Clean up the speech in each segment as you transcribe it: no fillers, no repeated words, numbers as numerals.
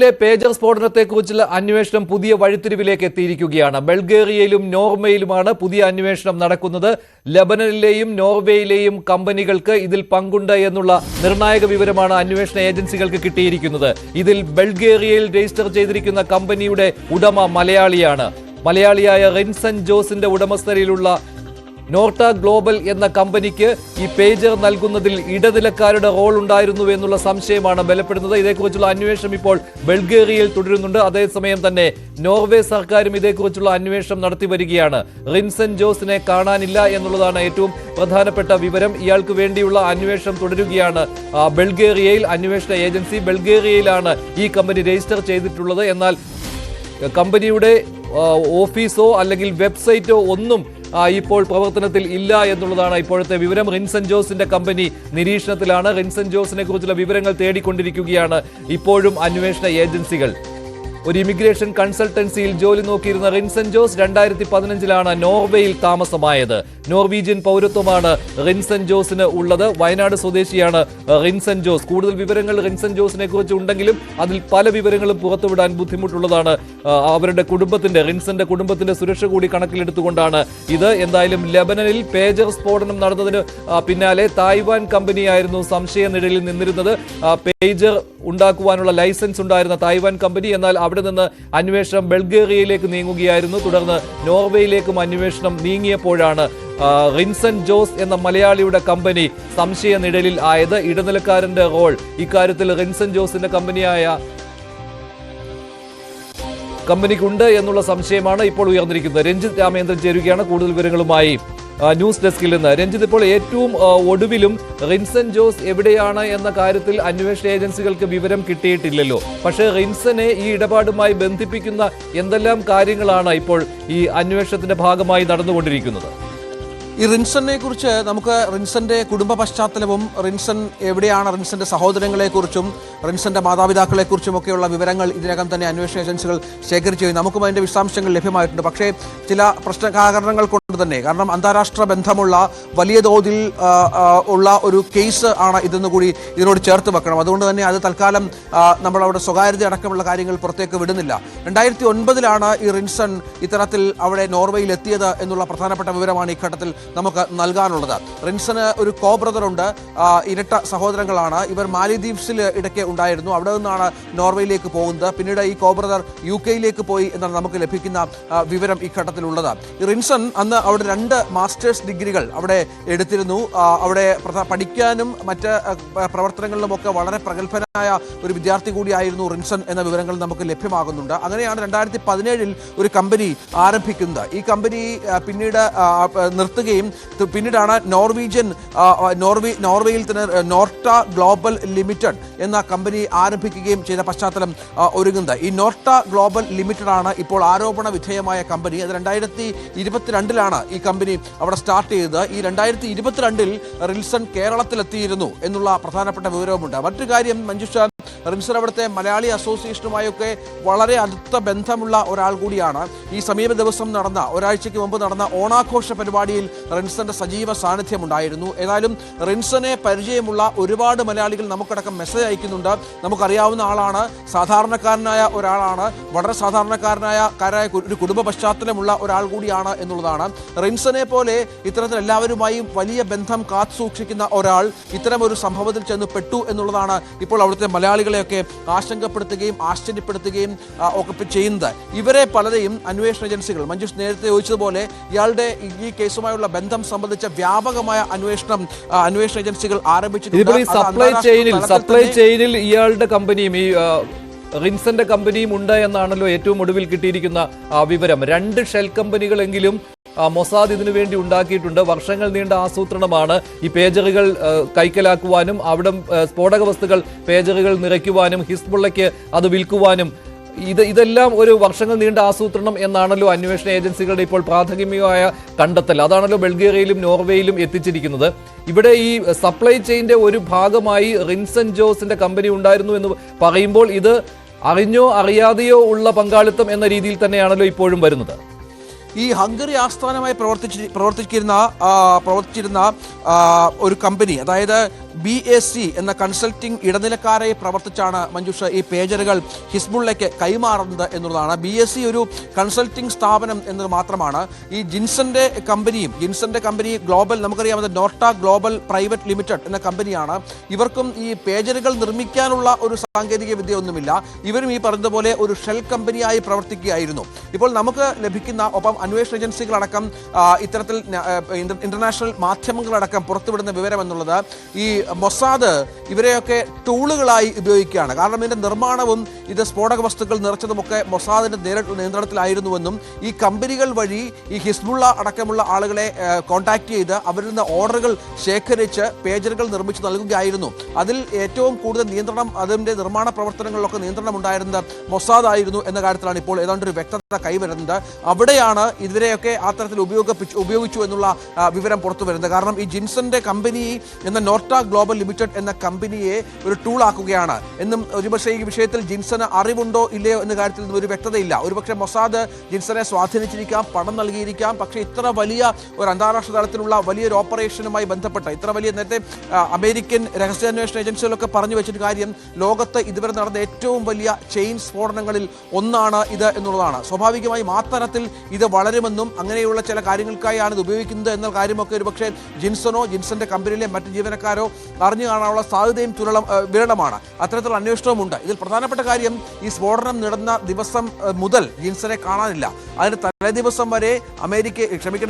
ലെബനനിലെ pager സ്ഫോടനത്തെക്കുറിച്ചുള്ള അന്വേഷണം പുതിയ വഴിത്തിരിവിലേക്ക് എത്തിയിരിക്കുകയാണ്. ബൾഗേറിയയിലും നോർവേയിലുമാണ് പുതിയ അന്വേഷണം നടക്കുന്നത്. ലെബനനിലെയും നോർവേയിലെയും കമ്പനികൾക്ക് ഇതിൽ പങ്കുണ്ട് എന്നുള്ള നിർണായക വിവരമാണ് അന്വേഷണ ഏജൻസികൾക്ക് കിട്ടിയിരിക്കുന്നത്. ഇതിൽ ബൾഗേറിയയിൽ രജിസ്റ്റർ ചെയ്തിരിക്കുന്ന കമ്പനിയുടെ ഉടമ മലയാളിയായ റിൻസൺ ജോസിന്റെ ഉടമസ്ഥതയിലുള്ള നോർട്ട ഗ്ലോബൽ എന്ന കമ്പനിക്ക് ഈ പേജർ നൽകുന്നതിൽ ഇടനിലക്കാരുടെ റോൾ ഉണ്ടായിരുന്നു എന്നുള്ള സംശയമാണ് ബലപ്പെടുന്നത്. ഇതേക്കുറിച്ചുള്ള അന്വേഷണം ഇപ്പോൾ ബൾഗേറിയയിൽ തുടരുന്നുണ്ട്. അതേസമയം തന്നെ നോർവേ സർക്കാരും ഇതേക്കുറിച്ചുള്ള അന്വേഷണം നടത്തി വരികയാണ്. റിൻസൺ ജോസിനെ കാണാനില്ല എന്നുള്ളതാണ് ഏറ്റവും പ്രധാനപ്പെട്ട വിവരം. ഇയാൾക്ക് വേണ്ടിയുള്ള അന്വേഷണം തുടരുകയാണ് ബൾഗേറിയയിൽ. അന്വേഷണ ഏജൻസി ബൾഗേറിയയിലാണ് ഈ കമ്പനി രജിസ്റ്റർ ചെയ്തിട്ടുള്ളത്. എന്നാൽ കമ്പനിയുടെ ഓഫീസോ അല്ലെങ്കിൽ വെബ്സൈറ്റോ ഒന്നും ഇപ്പോൾ പ്രവർത്തനത്തിൽ ഇല്ല എന്നുള്ളതാണ് ഇപ്പോഴത്തെ വിവരം. റിൻസൺ ജോസിന്റെ കമ്പനി നിരീക്ഷണത്തിലാണ്. റിൻസൺ ജോസിനെ കുറിച്ചുള്ള വിവരങ്ങൾ തേടിക്കൊണ്ടിരിക്കുകയാണ് ഇപ്പോഴും അന്വേഷണ ഏജൻസികൾ. ഒരു ഇമിഗ്രേഷൻ കൺസൾട്ടൻസിയിൽ ജോലി നോക്കിയിരുന്ന റിൻസൺ ജോസ് 2015 നോർവേയിൽ താമസമായത്. നോർവീജിയൻ പൗരത്വമാണ് റിൻസൺ ജോസിന് ഉള്ളത്. വയനാട് സ്വദേശിയാണ് റിൻസൺ ജോസ്. കൂടുതൽ വിവരങ്ങൾ റിൻസൺ ജോസിനെ കുറിച്ച് ഉണ്ടെങ്കിലും അതിൽ പല വിവരങ്ങളും പുറത്തുവിടാൻ ബുദ്ധിമുട്ടുള്ളതാണ്. അവരുടെ റിൻസന്റെ കുടുംബത്തിന്റെ സുരക്ഷ കൂടി കണക്കിലെടുത്തുകൊണ്ടാണ് ഇത്. എന്തായാലും ലെബനനിൽ പേജർ സ്ഫോടനം നടന്നതിന് പിന്നാലെ തായ്വാൻ കമ്പനിയായിരുന്നു സംശയ നിഴലിൽ നിന്നിരുന്നത്. പേജർ ഉണ്ടാക്കുവാനുള്ള ലൈസൻസ് ഉണ്ടായിരുന്ന തായ്വാൻ കമ്പനി. എന്നാൽ അവിടെ നിന്ന് അന്വേഷണം ബൾഗേറിയയിലേക്ക് നീങ്ങുകയായിരുന്നു. തുടർന്ന് നോർവേയിലേക്കും അന്വേഷണം നീങ്ങിയപ്പോഴാണ് റിൻസൺ ജോസ് എന്ന മലയാളിയുടെ കമ്പനി സംശയ നിഴലിൽ ആയത്. ഇടനിലക്കാരന്റെ റോൾ ഇക്കാര്യത്തിൽ റിൻസൺ ജോസിന്റെ കമ്പനിക്കുണ്ട് എന്നുള്ള സംശയമാണ് ഇപ്പോൾ ഉയർന്നിരിക്കുന്നത്. രഞ്ജിത്ത് രാമേന്ദ്രൻ ചേരുകയാണ് കൂടുതൽ വിവരങ്ങളുമായി ന്യൂസ് ഡെസ്കിൽ നിന്ന്. രഞ്ജിത്ത്, ഇപ്പോൾ ഏറ്റവും ഒടുവിലും റിൻസൺ ജോസ് എവിടെയാണ് എന്ന കാര്യത്തിൽ അന്വേഷണ ഏജൻസികൾക്ക് വിവരം കിട്ടിയിട്ടില്ലല്ലോ. പക്ഷേ റിൻസനെ ഈ ഇടപാടുമായി ബന്ധിപ്പിക്കുന്ന എന്തെല്ലാം കാര്യങ്ങളാണ് ഇപ്പോൾ ഈ അന്വേഷണത്തിന്റെ ഭാഗമായി നടന്നുകൊണ്ടിരിക്കുന്നത്? ഈ റിൻസനെ കുറിച്ച് നമുക്ക് റിൻസന്റെ കുടുംബ പശ്ചാത്തലവും റിൻസൺ എവിടെയാണ്, റിൻസന്റെ സഹോദരങ്ങളെക്കുറിച്ചും റിൻസന്റെ മാതാപിതാക്കളെക്കുറിച്ചും ഒക്കെയുള്ള വിവരങ്ങൾ ഇതിനകം തന്നെ അന്വേഷണ ഏജൻസികൾ ശേഖരിച്ചു. നമുക്കും അതിന്റെ വിശദാംശങ്ങൾ ലഭ്യമായിട്ടുണ്ട്. പക്ഷേ ചില പ്രശ്നകാരണങ്ങൾ കൊണ്ട് തന്നെ, കാരണം അന്താരാഷ്ട്ര ബന്ധമുള്ള വലിയ തോതിൽ ഉള്ള ഒരു കേസ് ആണ് ഇതെന്ന് കൂടി ഇതിനോട് ചേർത്ത് വെക്കണം. അതുകൊണ്ട് തന്നെ അത് തൽക്കാലം നമ്മളവിടെ സ്വകാര്യത അടക്കമുള്ള കാര്യങ്ങൾ പുറത്തേക്ക് വിടുന്നില്ല. 2009 ഈ റിൻസൺ ഇത്തരത്തിൽ അവിടെ നോർവേയിൽ എത്തിയത് എന്നുള്ള പ്രധാനപ്പെട്ട വിവരമാണ് ഈ ഘട്ടത്തിൽ നമുക്ക് നൽകാനുള്ളത്. റിൻസന് ഒരു കോ ബ്രദറുണ്ട്. ഇരട്ട സഹോദരങ്ങളാണ് ഇവർ. മാലിദ്വീപ്സിൽ ഇടയ്ക്ക് ഉണ്ടായിരുന്നു. അവിടെ നിന്നാണ് നോർവേയിലേക്ക് പോകുന്നത്. പിന്നീട് ഈ കോ ബ്രദർ UK പോയി എന്നാണ് നമുക്ക് ലഭിക്കുന്ന വിവരം ഈ ഘട്ടത്തിലുള്ളത്. ഈ റിൻസൺ അന്ന് അവിടെ 2 മാസ്റ്റേഴ്സ് ഡിഗ്രികൾ അവിടെ എടുത്തിരുന്നു. അവിടെ പഠിക്കാനും മറ്റ് പ്രവർത്തനങ്ങളിലുമൊക്കെ വളരെ പ്രഗത്ഭനായ ഒരു വിദ്യാർത്ഥി കൂടിയായിരുന്നു റിൻസൺ എന്ന വിവരങ്ങൾ നമുക്ക് ലഭ്യമാകുന്നുണ്ട്. അങ്ങനെയാണ് 2017 ഒരു കമ്പനി ആരംഭിക്കുന്നത്. ഈ കമ്പനി പിന്നീട് നിർത്തുകയും പിന്നീടാണ് നോർവേയിൽ തന്നെ നോർട്ട ഗ്ലോബൽ ലിമിറ്റഡ് എന്ന കമ്പനി ആരംഭിക്കുകയും ചെയ്ത പശ്ചാത്തലം ഒരുങ്ങുന്നത്. ഈ നോർട്ട ഗ്ലോബൽ ലിമിറ്റഡ് ആണ് ഇപ്പോൾ ആരോപണ വിധേയമായ കമ്പനി. അത് 2022 ഈ കമ്പനി അവിടെ സ്റ്റാർട്ട് ചെയ്തത്. ഈ 2022 റിൻസൺ കേരളത്തിലെത്തിയിരുന്നു എന്നുള്ള പ്രധാനപ്പെട്ട വിവരവുമുണ്ട്. മറ്റൊരു കാര്യം മഞ്ജുഷ, റിൻസൺ അവിടുത്തെ മലയാളി അസോസിയേഷനുമായൊക്കെ വളരെ അടുത്ത ബന്ധമുള്ള ഒരാൾ കൂടിയാണ്. ഈ സമീപ ദിവസം ഒരാഴ്ചയ്ക്ക് മുമ്പ് നടന്ന ഓണാഘോഷ പരിപാടിയിൽ റിൻസന്റെ സജീവ സാന്നിധ്യം ഉണ്ടായിരുന്നു. ഏതായാലും റിൻസനെ പരിചയമുള്ള ഒരുപാട് മലയാളികൾ നമുക്കടക്കം മെസ്സേജ് അയക്കുന്നുണ്ട്. നമുക്കറിയാവുന്ന ആളാണ്, സാധാരണക്കാരനായ ഒരാളാണ്, വളരെ സാധാരണക്കാരനായ ഒരു കുടുംബ പശ്ചാത്തലമുള്ള ഒരാൾ കൂടിയാണ് എന്നുള്ളതാണ്. റിൻസനെ പോലെ ഇത്തരത്തിൽ എല്ലാവരുമായും വലിയ ബന്ധം കാത്തു സൂക്ഷിക്കുന്ന ഒരാൾ ഇത്തരം ഒരു സംഭവത്തിൽ ചെന്ന് പെട്ടു എന്നുള്ളതാണ് ഇപ്പോൾ അവിടുത്തെ മലയാളികളെയൊക്കെ ആശങ്കപ്പെടുത്തുകയും ആശ്ചര്യപ്പെടുത്തുകയും ഒക്കെ ചെയ്യുന്നത്. ഇവരെ പലരെയും അന്വേഷണ ഏജൻസികൾ, മഞ്ജുഷ് നേരത്തെ ചോദിച്ചതുപോലെ, ഇയാളുടെ ഈ കേസുമായുള്ള ബന്ധം സംബന്ധിച്ച വ്യാപകമായ അന്വേഷണ ഏജൻസികൾ ആരംഭിച്ചിട്ടുണ്ട്. സപ്ലൈ ചെയിനിൽ ഇയാളുടെ കമ്പനിയും ഈ റിൻസന്റെ കമ്പനിയും ഉണ്ട് എന്നാണല്ലോ ഏറ്റവും ഒടുവിൽ കിട്ടിയിരിക്കുന്ന വിവരം. 2 ഷെൽ കമ്പനികളെങ്കിലും മൊസാദ് ഇതിനു വേണ്ടി ഉണ്ടാക്കിയിട്ടുണ്ട്. വർഷങ്ങൾ നീണ്ട ആസൂത്രണമാണ് ഈ പേജറുകൾ കൈക്കലാക്കുവാനും അവിടെ സ്ഫോടക വസ്തുക്കൾ പേജറുകൾ നിറയ്ക്കുവാനും ഹിസ്ബുള്ളയ്ക്ക് അത് വിൽക്കുവാനും. ഇതെല്ലാം ഒരു വർഷങ്ങൾ നീണ്ട ആസൂത്രണം എന്നാണല്ലോ അന്വേഷണ ഏജൻസികളുടെ ഇപ്പോൾ പ്രാഥമികമായ കണ്ടെത്തൽ. അതാണല്ലോ ബൾഗേറിയയിലും നോർവേയിലും എത്തിച്ചിരിക്കുന്നത്. ഇവിടെ ഈ സപ്ലൈ ചെയിന്റെ ഒരു ഭാഗമായി റിൻസൺ ജോസിന്റെ കമ്പനി ഉണ്ടായിരുന്നു എന്ന് പറയുമ്പോൾ ഇത് അറിഞ്ഞോ അറിയാതെയോ ഉള്ള പങ്കാളിത്തം എന്ന രീതിയിൽ തന്നെയാണല്ലോ ഇപ്പോഴും വരുന്നത്. ഈ ഹംഗറി ആസ്ഥാനമായി പ്രവർത്തിച്ചിരുന്ന ഒരു കമ്പനി, അതായത് BAC എന്ന കൺസൾട്ടിംഗ് ഇടനിലക്കാരെ പ്രവർത്തിച്ചാണ് മഞ്ജുഷ ഈ പേജറുകൾ ഹിസ്ബുള്ളയ്ക്ക് കൈമാറുന്നത് എന്നുള്ളതാണ്. BAC ഒരു കൺസൾട്ടിംഗ് സ്ഥാപനം എന്നത് മാത്രമാണ്. ഈ ജിൻസന്റെ കമ്പനി ഗ്ലോബൽ, നമുക്കറിയാം നോർട്ട ഗ്ലോബൽ പ്രൈവറ്റ് ലിമിറ്റഡ് എന്ന കമ്പനിയാണ്. ഇവർക്കും ഈ പേജറുകൾ നിർമ്മിക്കാനുള്ള ഒരു സാങ്കേതിക വിദ്യ ഒന്നുമില്ല. ഇവരും ഈ പറഞ്ഞതുപോലെ ഒരു ഷെൽ കമ്പനിയായി പ്രവർത്തിക്കുകയായിരുന്നു. ഇപ്പോൾ നമുക്ക് ലഭിക്കുന്ന, ഒപ്പം അന്വേഷണ ഏജൻസികളടക്കം ഇത്തരത്തിൽ ഇന്റർനാഷണൽ മാധ്യമങ്ങളടക്കം പുറത്തുവിടുന്ന വിവരം എന്നുള്ളത് ഈ മൊസാദ് ഇവരെയൊക്കെ ടൂളുകളായി ഉപയോഗിക്കുകയാണ്. കാരണം ഇതിന്റെ നിർമ്മാണവും ഇത് സ്ഫോടക വസ്തുക്കൾ നിറച്ചതുമൊക്കെ മൊസാദിന്റെ നിയന്ത്രണത്തിലായിരുന്നുവെന്നും ഈ കമ്പനികൾ വഴി ഈ ഹിസ്ബുള്ള അടക്കമുള്ള ആളുകളെ കോൺടാക്ട് ചെയ്ത് അവരിൽ നിന്ന് ഓർഡറുകൾ ശേഖരിച്ച് പേജറുകൾ നിർമ്മിച്ചു നൽകുകയായിരുന്നു. അതിൽ ഏറ്റവും കൂടുതൽ നിയന്ത്രണം, അതിന്റെ നിർമ്മാണ പ്രവർത്തനങ്ങളിലൊക്കെ നിയന്ത്രണം ഉണ്ടായിരുന്നത് മൊസാദ് ആയിരുന്നു എന്ന കാര്യത്തിലാണ് ഇപ്പോൾ ഏതാണ്ടൊരു വ്യക്തത കൈവരുന്നത്. അവിടെയാണ് ഇവരെയൊക്കെ ആ തരത്തിൽ ഉപയോഗിച്ചു എന്നുള്ള വിവരം പുറത്തു വരുന്നത്. കാരണം ഈ ജിൻസന്റെ കമ്പനി എന്ന നോർട്ട ഗ്ലോബൽ ലിമിറ്റഡ് എന്ന കമ്പനിയെ ഒരു ടൂൾ ആക്കുകയാണ് എന്നും ഒരുപക്ഷെ ഈ വിഷയത്തിൽ ജിൻസന് അറിവുണ്ടോ ഇല്ലയോ എന്ന കാര്യത്തിൽ നിന്നും ഒരു വ്യക്തതയില്ല. ഒരുപക്ഷെ മൊസാദ് ജിൻസനെ സ്വാധീനിച്ചിരിക്കാം, പണം നൽകിയിരിക്കാം. പക്ഷേ ഇത്ര വലിയ ഒരു അന്താരാഷ്ട്ര തലത്തിലുള്ള വലിയൊരു ഓപ്പറേഷനുമായി ബന്ധപ്പെട്ട ഇത്ര വലിയ, നേരത്തെ അമേരിക്കൻ രഹസ്യാന്വേഷണ ഏജൻസികളൊക്കെ പറഞ്ഞു വെച്ചൊരു കാര്യം, ലോകത്ത് ഇതുവരെ നടന്ന ഏറ്റവും വലിയ ചെയിൻ സ്ഫോടനങ്ങളിൽ ഒന്നാണ് ഇത് എന്നുള്ളതാണ്. സ്വാഭാവികമായും ആ തരത്തിൽ ഇത് വളരുമെന്നും അങ്ങനെയുള്ള ചില കാര്യങ്ങൾക്കായാണ് ഇത് ഉപയോഗിക്കുന്നത് എന്ന കാര്യമൊക്കെ ഒരുപക്ഷെ ജിൻസനോ ജിൻസന്റെ കമ്പനിയിലെ മറ്റ് ജീവനക്കാരോ അറിഞ്ഞു കാണാനുള്ള സാധ്യതയും വിരളമാണ്. അത്തരത്തിലുള്ള അന്വേഷണവുമുണ്ട്. ഇതിൽ പ്രധാനപ്പെട്ട കാര്യം, ഈ സ്ഫോടനം നടന്ന ദിവസം മുതൽ ജിൻസനെ കാണാനില്ല. അതിന് തലേ ദിവസം വരെ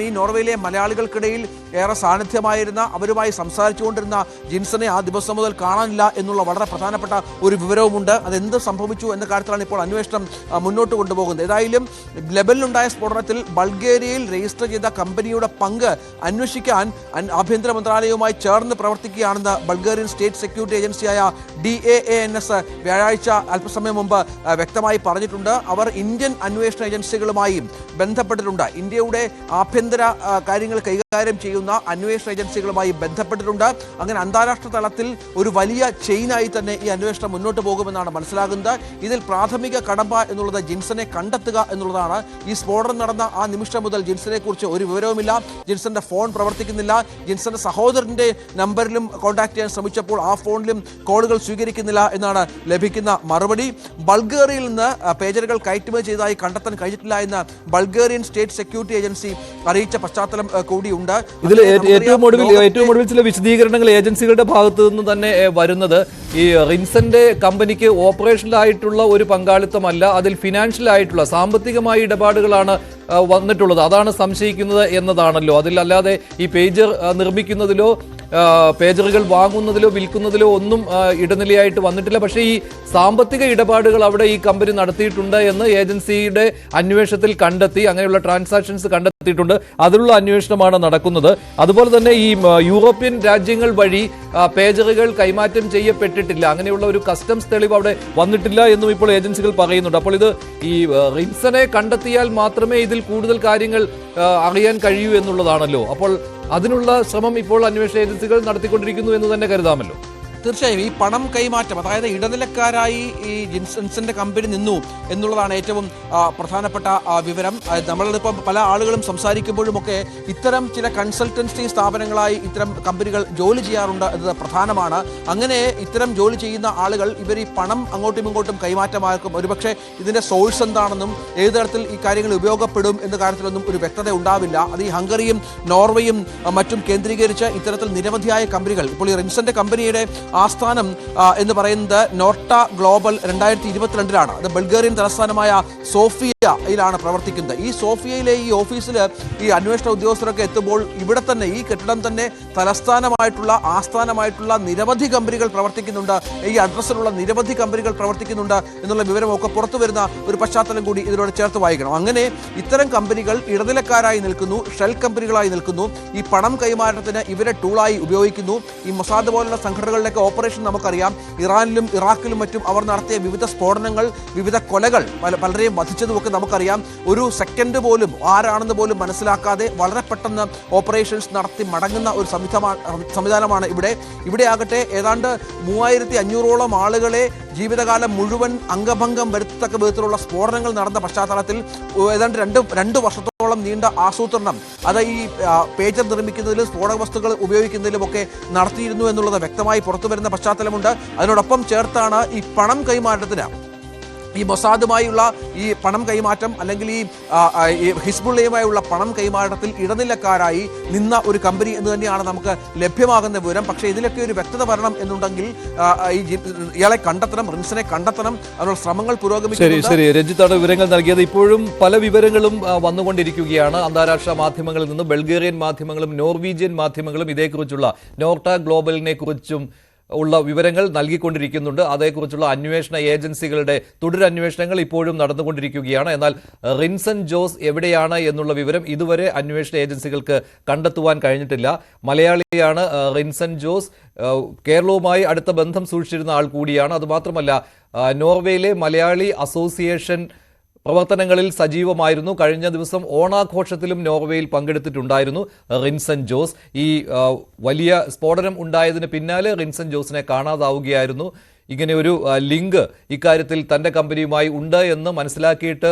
ഈ നോർവേയിലെ മലയാളികൾക്കിടയിൽ ഏറെ സാന്നിധ്യമായിരുന്ന, അവരുമായി സംസാരിച്ചുകൊണ്ടിരുന്ന ജിൻസനെ ആ ദിവസം മുതൽ കാണാനില്ല എന്നുള്ള വളരെ പ്രധാനപ്പെട്ട ഒരു വിവരവുമുണ്ട്. അതെന്ത് സംഭവിച്ചു എന്ന കാര്യത്തിലാണ് ഇപ്പോൾ അന്വേഷണം മുന്നോട്ട് കൊണ്ടുപോകുന്നത്. ഏതായാലും ലെബനിലുണ്ടായ സ്ഫോടനത്തിൽ ബൾഗേറിയയിൽ രജിസ്റ്റർ ചെയ്ത കമ്പനിയുടെ പങ്ക് അന്വേഷിക്കാൻ ആഭ്യന്തര മന്ത്രാലയവുമായി ചേർന്ന് പ്രവർത്തിക്കുകയാണെന്ന് ബൾഗേറിയൻ സ്റ്റേറ്റ് സെക്യൂരിറ്റി ഏജൻസിയായ DAANS വ്യാഴാഴ്ച അല്പസമയം മുമ്പ് വ്യക്തമായി പറഞ്ഞിട്ടുണ്ട്. അവർ ഇന്ത്യൻ അന്വേഷണ ഏജൻസികളുമായും ബന്ധപ്പെട്ടിട്ടുണ്ട്. ഇന്ത്യയുടെ ആഭ്യന്തര കാര്യങ്ങൾ കൈകാര്യം ചെയ്യുന്ന അന്വേഷണ ഏജൻസികളുമായി ബന്ധപ്പെട്ടിട്ടുണ്ട്. അങ്ങനെ അന്താരാഷ്ട്ര തലത്തിൽ ഒരു വലിയ ചെയിനായി തന്നെ ഈ അന്വേഷണം മുന്നോട്ട് പോകുമെന്നാണ് മനസ്സിലാകുന്നത്. ഇതിൽ പ്രാഥമിക കടമ്പ എന്നുള്ളത് ജിൻസനെ കണ്ടെത്തുക എന്നുള്ളതാണ്. ഈ സ്ഫോടനം നടന്ന ആ നിമിഷം മുതൽ ജിൻസനെ കുറിച്ച് ഒരു വിവരവുമില്ല. ജിൻസന്റെ ഫോൺ പ്രവർത്തിക്കുന്നില്ല. ജിൻസന്റെ സഹോദരന്റെ നമ്പറിലും കോൺടാക്ട് ചെയ്യാൻ ശ്രമിച്ചപ്പോൾ ആ ഫോണിലും കോളുകൾ സ്വീകരിക്കുന്നില്ല എന്നാണ് ലഭിക്കുന്ന മറുപടി. ബൾഗേറിയയിൽ നിന്ന് പേജറുകൾ കയറ്റുമതി ചെയ്തതായി കണ്ടെത്താൻ കഴിഞ്ഞിട്ടില്ല എന്ന് ബൾഗേറിയൻ സ്റ്റേറ്റ് സെക്യൂരിറ്റി ഏജൻസി അറിയിച്ച പശ്ചാത്തലം കൂടിയുണ്ട്. ഇതിൽ ഏറ്റവും ഒടുവിൽ ചില വിശദീകരണങ്ങൾ ഏജൻസികളുടെ ഭാഗത്തു നിന്ന് തന്നെ വരുന്നത്, ഈ റിൻസന്റെ കമ്പനിക്ക് ഓപ്പറേഷനിലായിട്ടുള്ള ഒരു പങ്കാളിത്തമല്ല, അതിൽ ഫിനാൻഷ്യൽ ആയിട്ടുള്ള സാമ്പത്തികമായ ഇടപാടുകളാണ് വന്നിട്ടുള്ളത്. അതാണ് സംശയിക്കുന്നത് എന്നതാണല്ലോ. അതിലല്ലാതെ ഈ പേജർ നിർമ്മിക്കുന്നതിലോ പേജറുകൾ വാങ്ങുന്നതിലോ വിൽക്കുന്നതിലോ ഒന്നും ഇടനിലയായിട്ട് വന്നിട്ടില്ല. പക്ഷേ ഈ സാമ്പത്തിക ഇടപാടുകൾ അവിടെ ഈ കമ്പനി നടത്തിയിട്ടുണ്ട് എന്ന് ഏജൻസിയുടെ അന്വേഷണത്തിൽ കണ്ടെത്തി. അങ്ങനെയുള്ള ട്രാൻസാക്ഷൻസ് കണ്ടെത്തിയിട്ടുണ്ട്. അതിലുള്ള അന്വേഷണമാണ് നടക്കുന്നത്. അതുപോലെ തന്നെ ഈ യൂറോപ്യൻ രാജ്യങ്ങൾ വഴി പേജറുകൾ കൈമാറ്റം ചെയ്യപ്പെട്ടിട്ടില്ല, അങ്ങനെയുള്ള ഒരു കസ്റ്റംസ് തെളിവ് അവിടെ വന്നിട്ടില്ല എന്നും ഇപ്പോൾ ഏജൻസികൾ പറയുന്നുണ്ട്. അപ്പോൾ ഇത് ഈ റിൻസനെ കണ്ടെത്തിയാൽ മാത്രമേ ഇതിൽ കൂടുതൽ കാര്യങ്ങൾ അറിയാൻ കഴിയൂ എന്നുള്ളതാണല്ലോ. അപ്പോൾ അതിനുള്ള ശ്രമം ഇപ്പോൾ അന്വേഷണ ഏജൻസികൾ നടത്തിക്കൊണ്ടിരിക്കുന്നു എന്ന് തന്നെ കരുതാമല്ലോ. തീർച്ചയായും ഈ പണം കൈമാറ്റം, അതായത് ഇടനിലക്കാരായി ഈ ജിൻസന്റെ കമ്പനി നിന്നു എന്നുള്ളതാണ് ഏറ്റവും പ്രധാനപ്പെട്ട വിവരം. നമ്മളിപ്പോൾ പല ആളുകളും സംസാരിക്കുമ്പോഴുമൊക്കെ ഇത്തരം ചില കൺസൾട്ടൻസി സ്ഥാപനങ്ങളായി ഇത്തരം കമ്പനികൾ ജോലി ചെയ്യാറുണ്ട് എന്നത് പ്രധാനമാണ്. അങ്ങനെ ഇത്തരം ജോലി ചെയ്യുന്ന ആളുകൾ ഇവർ ഈ പണം അങ്ങോട്ടും ഇങ്ങോട്ടും കൈമാറ്റമാക്കും. ഒരുപക്ഷെ ഇതിന്റെ സോഴ്സ് എന്താണെന്നും ഏത് തരത്തിൽ ഈ കാര്യങ്ങൾ ഉപയോഗപ്പെടും എന്ന കാര്യത്തിലൊന്നും ഒരു വ്യക്തത ഉണ്ടാവില്ല. അത് ഈ ഹംഗറിയും നോർവേയും മറ്റും കേന്ദ്രീകരിച്ച് ഇത്തരത്തിൽ നിരവധിയായ കമ്പനികൾ, ഇപ്പോൾ ഈ റിൻസന്റെ കമ്പനിയുടെ ആസ്ഥാനം എന്ന് പറയുന്നത് നോർട്ട ഗ്ലോബൽ 2022 അത് ബൾഗേറിയൻ തലസ്ഥാനമായ സോഫിയയിലാണ് പ്രവർത്തിക്കുന്നത്. ഈ സോഫിയയിലെ ഈ ഓഫീസിൽ ഈ അന്വേഷണ ഉദ്യോഗസ്ഥരൊക്കെ എത്തുമ്പോൾ ഇവിടെ തന്നെ ഈ കെട്ടിടം തന്നെ തലസ്ഥാനമായിട്ടുള്ള ആസ്ഥാനമായിട്ടുള്ള നിരവധി കമ്പനികൾ പ്രവർത്തിക്കുന്നുണ്ട്, ഈ അഡ്രസ്സിലുള്ള നിരവധി കമ്പനികൾ പ്രവർത്തിക്കുന്നുണ്ട് എന്നുള്ള വിവരമൊക്കെ പുറത്തു വരുന്ന ഒരു പശ്ചാത്തലം കൂടി ഇതിലൂടെ ചേർത്ത് വായിക്കണം. അങ്ങനെ ഇത്തരം കമ്പനികൾ ഇടനിലക്കാരായി നിൽക്കുന്നു, ഷെൽ കമ്പനികളായി നിൽക്കുന്നു. ഈ പണം കൈമാറ്റത്തിന് ഇവരെ ടൂളായി ഉപയോഗിക്കുന്നു. ഈ മൊസാദ് പോലുള്ള സംഘടനകളുടെ ഓപ്പറേഷൻ നമുക്കറിയാം. ഇറാനിലും ഇറാഖിലും മറ്റും അവർ നടത്തിയ വിവിധ സ്ഫോടനങ്ങൾ, വിവിധ കൊലകൾ, പലരെയും വധിച്ചതുമൊക്കെ നമുക്കറിയാം ഒരു സെക്കൻഡ് പോലും ആരാണെന്ന് പോലും മനസ്സിലാക്കാതെ വളരെ പെട്ടെന്ന് ഓപ്പറേഷൻസ് നടത്തി മടങ്ങുന്ന ഒരു സംവിധാനമാണ് ഇവിടെ ആകട്ടെ ഏതാണ്ട് 3500ഓളം ആളുകളെ ജീവിതകാലം മുഴുവൻ അംഗഭംഗം വരുത്തക്ക വിധത്തിലുള്ള സ്ഫോടനങ്ങൾ നടന്ന പശ്ചാത്തലത്തിൽ ഏതാണ്ട് രണ്ട് വർഷത്തോളം നീണ്ട ആസൂത്രണം അത് ഈ പേജർ നിർമ്മിക്കുന്നതിലും സ്ഫോടക വസ്തുക്കൾ ഉപയോഗിക്കുന്നതിലുമൊക്കെ നടത്തിയിരുന്നു എന്നുള്ളത് വ്യക്തമായി പുറത്തു വരുന്ന പശ്ചാത്തലമുണ്ട്. അതിനോടൊപ്പം ചേർത്താണ് ഈ പണം കൈമാറ്റത്തിന് ഈ മൊസാദുമായുള്ള ഈ പണം കൈമാറ്റം അല്ലെങ്കിൽ ഈ ഹിസ്ബുള്ളയുമായുള്ള പണം കൈമാറ്റത്തിൽ ഇടനിലക്കാരായി നിന്ന ഒരു കമ്പനി എന്ന് തന്നെയാണ് നമുക്ക് ലഭ്യമാകുന്ന വിവരം. പക്ഷേ ഇതിലൊക്കെ ഒരു വ്യക്തത വരണം എന്നുണ്ടെങ്കിൽ ഇയാളെ കണ്ടെത്തണം, റിൻസനെ കണ്ടെത്തണം, അതിനുള്ള ശ്രമങ്ങൾ പുരോഗമിക്കുന്നു. ശരി രഞ്ജിത്താണ് വിവരങ്ങൾ നൽകിയത്. ഇപ്പോഴും പല വിവരങ്ങളും വന്നുകൊണ്ടിരിക്കുകയാണ്. അന്താരാഷ്ട്ര മാധ്യമങ്ങളിൽ നിന്ന് ബൾഗേറിയൻ മാധ്യമങ്ങളും നോർവീജിയൻ മാധ്യമങ്ങളും ഇതേക്കുറിച്ചുള്ള നോർട്ട ഗ്ലോബലിനെ കുറിച്ചും ഉള്ള വിവരങ്ങൾ നൽകിക്കൊണ്ടിരിക്കുന്നുണ്ട്. അതേക്കുറിച്ചുള്ള അന്വേഷണ ഏജൻസികളുടെ തുടരന്വേഷണങ്ങൾ ഇപ്പോഴും നടന്നുകൊണ്ടിരിക്കുകയാണ്. എന്നാൽ റിൻസൺ ജോസ് എവിടെയാണ് എന്നുള്ള വിവരം ഇതുവരെ അന്വേഷണ ഏജൻസികൾക്ക് കണ്ടെത്തുവാൻ കഴിഞ്ഞിട്ടില്ല. മലയാളിയാണ് റിൻസൺ ജോസ്. കേരളവുമായി അടുത്ത ബന്ധം സൂക്ഷിച്ചിരുന്ന ആൾ കൂടിയാണ്. അതുമാത്രമല്ല നോർവേയിലെ മലയാളി അസോസിയേഷൻ പ്രവർത്തനങ്ങളിൽ സജീവമായിരുന്നു. കഴിഞ്ഞ ദിവസം ഓണാഘോഷത്തിലും നോർവേയിൽ പങ്കെടുത്തിട്ടുണ്ടായിരുന്നു റിൻസൺ ജോസ്. ഈ വലിയ സ്ഫോടനം ഉണ്ടായതിന് പിന്നാലെ റിൻസൺ ജോസിനെ കാണാതാവുകയായിരുന്നു. ഇങ്ങനെ ഒരു ലിങ്ക് ഇക്കാര്യത്തിൽ തൻ്റെ കമ്പനിയുമായി ഉണ്ട് എന്ന് മനസ്സിലാക്കിയിട്ട്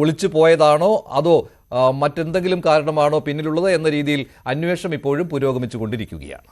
ഒളിച്ചു പോയതാണോ അതോ മറ്റെന്തെങ്കിലും കാരണമാണോ പിന്നിലുള്ളത് എന്ന രീതിയിൽ അന്വേഷണം ഇപ്പോഴും പുരോഗമിച്ചു കൊണ്ടിരിക്കുകയാണ്.